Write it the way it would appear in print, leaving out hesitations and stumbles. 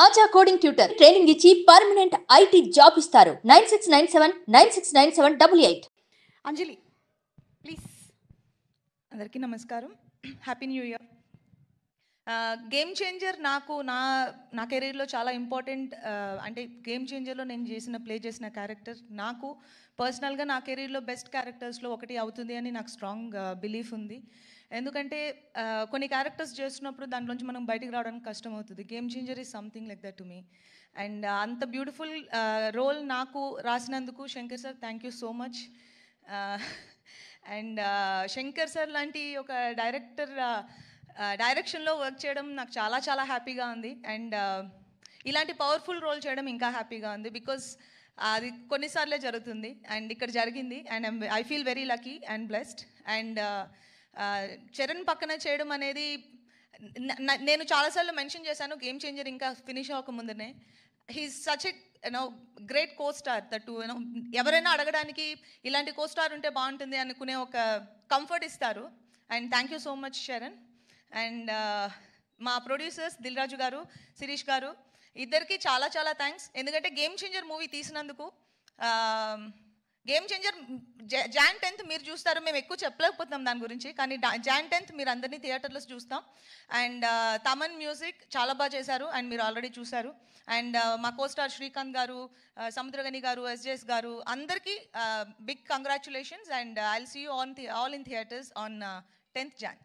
ఆచా coding tutor training ఇచ్చి permanent IT job ఇస్తారు. 9697969788. అంజలి please. అందరికీ నమస్కారం. Happy new year. Game changer నాకు నా కెరీర్లో చాలా ఇంపార్టెంట్. అంటే గేమ్ చేంజర్లో నేను ప్లే చేసిన క్యారెక్టర్ నాకు పర్సనల్గా నా కెరీర్లో బెస్ట్ క్యారెక్టర్స్లో ఒకటి అవుతుంది అని నాకు స్ట్రాంగ్ బిలీఫ్ ఉంది. ఎందుకంటే కొన్ని క్యారెక్టర్స్ చేస్తున్నప్పుడు దాంట్లోంచి మనం బయటికి రావడానికి కష్టం అవుతుంది. Game changer is something like that to me. And అంత బ్యూటిఫుల్ రోల్ నాకు రాసినందుకు Shankar sir thank you so much. And Shankar sir లాంటి ఒక డైరెక్షన్లో వర్క్ చేయడం నాకు చాలా చాలా హ్యాపీగా ఉంది. అండ్ ఇలాంటి పవర్ఫుల్ రోల్ చేయడం ఇంకా హ్యాపీగా ఉంది. బికాజ్ అది కొన్నిసార్లే జరుగుతుంది అండ్ ఇక్కడ జరిగింది. And I feel very lucky and blessed. And Charan పక్కన చేయడం అనేది నేను చాలాసార్లు మెన్షన్ చేశాను. గేమ్ చేంజర్ ఇంకా ఫినిష్ అవ్వకముందునే he's such a great co star that ఎవరైనా అడగడానికి ఇలాంటి కో స్టార్ ఉంటే బాగుంటుంది అనుకునే ఒక కంఫర్ట్ ఇస్తారు. And thank you so much Charan. And మా ప్రొడ్యూసర్స్ దిల్ రాజు గారు, శిరీష్ గారు ఇద్దరికి చాలా చాలా థ్యాంక్స్. ఎందుకంటే గేమ్ చేంజర్ మూవీ తీసినందుకు. గేమ్ చేంజర్ Jan 10th మీరు చూస్తారు. మేము ఎక్కువ చెప్పలేకపోతున్నాం దాని గురించి, కానీ Jan 10th మీరు అందరినీ థియేటర్లో చూస్తాం. అండ్ తమన్ మ్యూజిక్ చాలా బాగా చేశారు అండ్ మీరు ఆల్రెడీ చూశారు. అండ్ మా కోస్టార్ శ్రీకాంత్ గారు, సముద్రగని గారు, SJS గారు అందరికీ big congratulations. And I will see you all in theatres on 10th Jan.